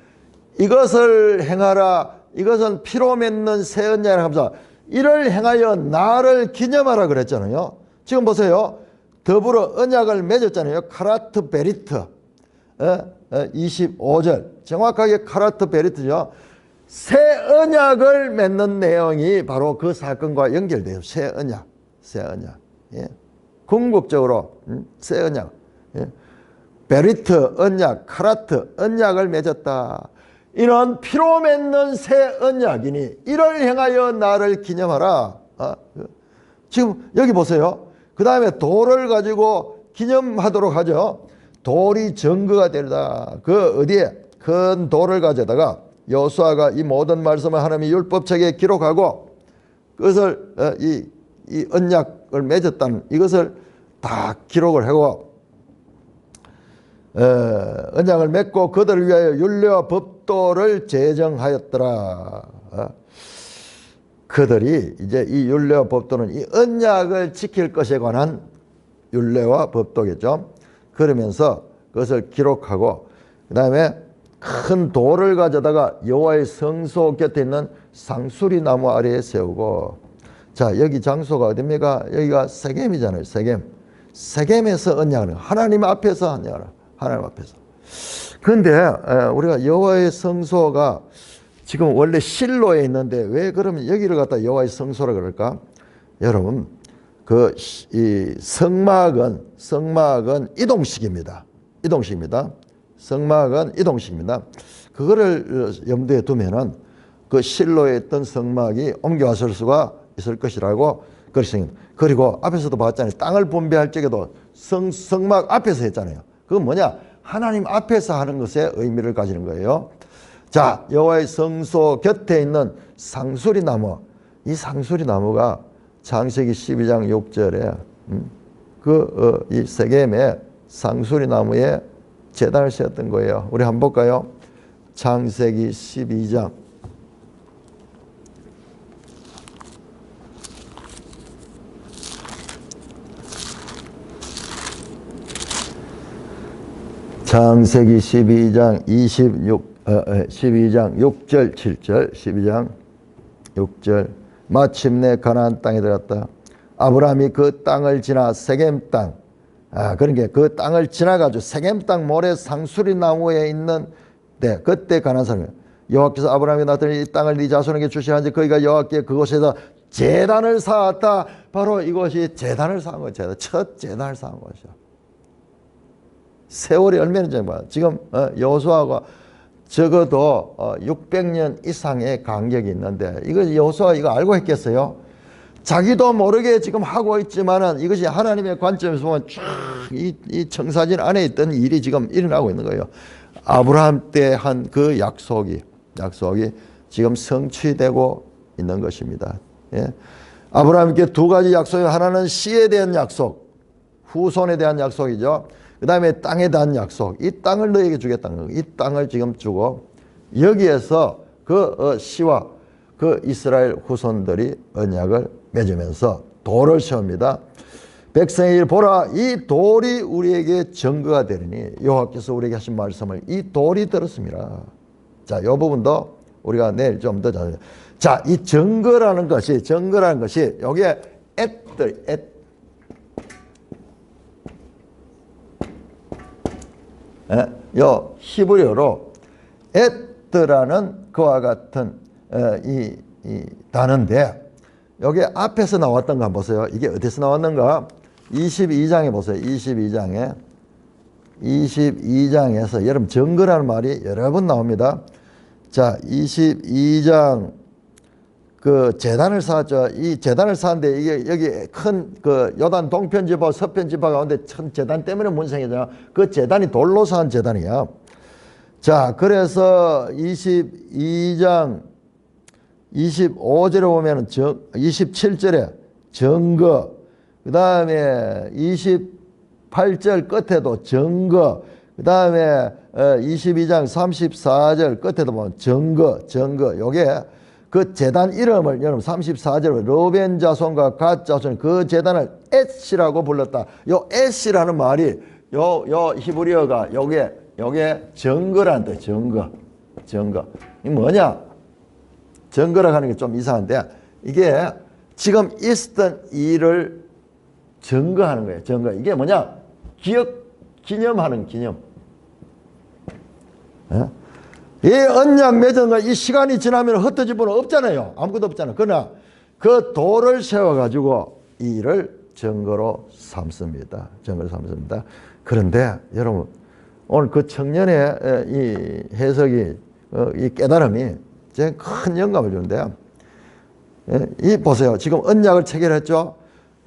이것을 행하라, 이것은 피로 맺는 새 언약을 하면서 이를 행하여 나를 기념하라 그랬잖아요. 지금 보세요. 더불어 언약을 맺었잖아요. 카라트 베리트 25절 정확하게 카라트 베리트죠. 새 언약을 맺는 내용이 바로 그 사건과 연결돼요. 새 언약. 예. 궁극적으로 새 언약. 예. 베리트 언약, 카라트 언약을 맺었다. 이는 피로 맺는 새 언약이니 이를 행하여 나를 기념하라. 지금 여기 보세요. 그 다음에 돌을 가지고 기념하도록 하죠. 돌이 증거가 되리다. 그 어디에 큰 돌을 가져다가 여호수아가 이 모든 말씀을 하나님의 율법책에 기록하고 그것을 이 언약을 맺었다는 이것을 다 기록을 하고 언약을 맺고 그들을 위하여 율례와 법도를 제정하였더라. 그들이 이제 이 율례와 법도는 이 언약을 지킬 것에 관한 율례와 법도겠죠. 그러면서 그것을 기록하고 그 다음에 큰 돌을 가져다가 여호와의 성소 곁에 있는 상수리 나무 아래에 세우고, 자, 여기 장소가 어디입니까? 여기가 세겜이잖아요. 세겜에서 언약을, 하나님 앞에서 언약을, 하나님 앞에서. 그런데 우리가 여호와의 성소가 지금 원래 실로에 있는데 왜 그러면 여기를 갖다 여호와의 성소라 그럴까? 여러분, 이 성막은 이동식입니다. 이동식입니다. 성막은 이동식입니다. 그거를 염두에 두면은 그 실로에 있던 성막이 옮겨왔을 수가 있을 것이라고 그렇게 생깁니다. 그리고 앞에서도 봤잖아요. 땅을 분배할 적에도 성막 앞에서 했잖아요. 그건 뭐냐? 하나님 앞에서 하는 것에 의미를 가지는 거예요. 자, 여호와의 성소 곁에 있는 상수리 나무. 이 상수리 나무가 창세기 12장 6절에 이 세겜에 상수리 나무에 제단을 세웠던 거예요. 우리 한번 볼까요? 창세기 12장. 창세기 12장 12장 6절 7절 12장 6절 마침내 가나안 땅에 들어갔다. 아브라함이 그 땅을 지나 세겜 땅 그러니까 그 땅을 지나가지고 세겜 땅 모래 상수리 나무에 있는 때 그때 가나안 사람이 여호와께서 아브라함에게 나타나니 이 땅을 네 자손에게 주시라 하는지 그가 여호와께 그곳에서 제단을 쌓았다. 바로 이것이 제단을 쌓은 거죠. 첫 제단을 쌓은 것이죠. 세월이 얼마나 전에 지금 여호수아가 적어도 600년 이상의 간격이 있는데 이거 여호수아 이거 알고 했겠어요? 자기도 모르게 지금 하고 있지만은 이것이 하나님의 관점에서 보면 쭉 이 청사진 안에 있던 일이 지금 일어나고 있는 거예요. 아브라함 때 한 그 약속이 지금 성취되고 있는 것입니다. 예? 아브라함께 두 가지 약속이 하나는 씨에 대한 약속, 후손에 대한 약속이죠. 그 다음에 땅에 대한 약속, 이 땅을 너에게 주겠다는 거예요. 이 땅을 지금 주고 여기에서 그 씨와 그 이스라엘 후손들이 언약을 맺으면서 돌을 세웁니다. 백성이 보라 이 돌이 우리에게 증거가 되리니 여호와께서 우리에게 하신 말씀을 이 돌이 들었습니다. 자, 이 부분도 우리가 내일 좀 더 자세히. 자, 이 증거라는 것이 여기에 요 히브리어로 에트라는 그와 같은 이 단어인데 여기 앞에서 나왔던 거 한번 보세요. 이게 어디서 나왔는가? 22장에 보세요. 22장에서 여러분 증거라는 말이 여러 번 나옵니다. 자, 22장 그 제단을 쌓았죠. 이 제단을 쌓았는데 이게 여기 큰 그 요단 동편 지파 서편 지파 가운데 큰 제단 때문에 문생이잖아. 그 제단이 돌로 쌓은 제단이야. 자, 그래서 22장 25절에 보면은 27절에 증거, 그 다음에 28절 끝에도 증거, 그 다음에 22장 34절 끝에도 보면 증거. 요게 그 제단 이름을 여러분 34절에 르벤 자손과 갓 자손 그 제단을 에시라고 불렀다. 요 에시라는 말이 요 히브리어가 요게 증거라는 뜻. 증거. 이 뭐냐? 증거라고 하는 게 좀 이상한데 이게 지금 있었던 일을 증거하는 거예요. 증거. 이게 뭐냐? 기념하는 기념. 이 언약 맺은 거 이 시간이 지나면 흩어질 분은 없잖아요. 아무것도 없잖아요. 그러나 그 돌을 세워가지고 이 일을 증거로 삼습니다. 그런데 여러분 오늘 그 청년의 이 해석이 이 깨달음이 제 큰 영감을 주는데요. 이 보세요. 지금 언약을 체결했죠.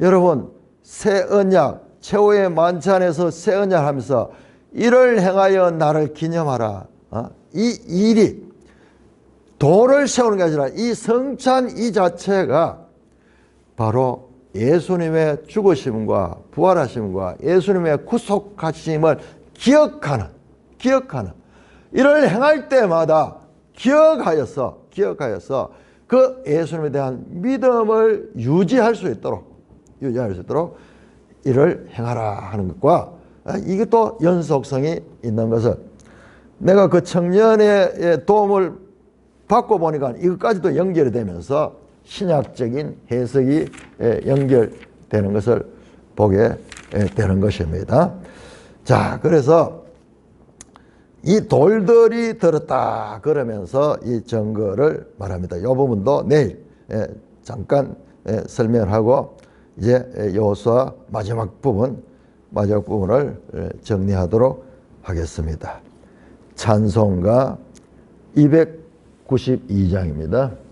여러분 새 언약 최후의 만찬에서 새 언약을 하면서 이를 행하여 나를 기념하라. 이 일이 돌을 세우는 게 아니라 이 성찬 이 자체가 바로 예수님의 죽으심과 부활하심과 예수님의 구속하심을 기억하는 이를 행할 때마다 기억하여서 그 예수님에 대한 믿음을 유지할 수 있도록 이를 행하라 하는 것과 이것도 연속성이 있는 것을 내가 그 청년의 도움을 받고 보니까 이것까지도 연결이 되면서 신약적인 해석이 연결되는 것을 보게 되는 것입니다. 자, 그래서 이 돌들이 들었다 그러면서 이 증거를 말합니다. 이 부분도 내일 잠깐 설명하고 이제 여호수아 마지막 부분을 정리하도록 하겠습니다. 찬송가 292장입니다.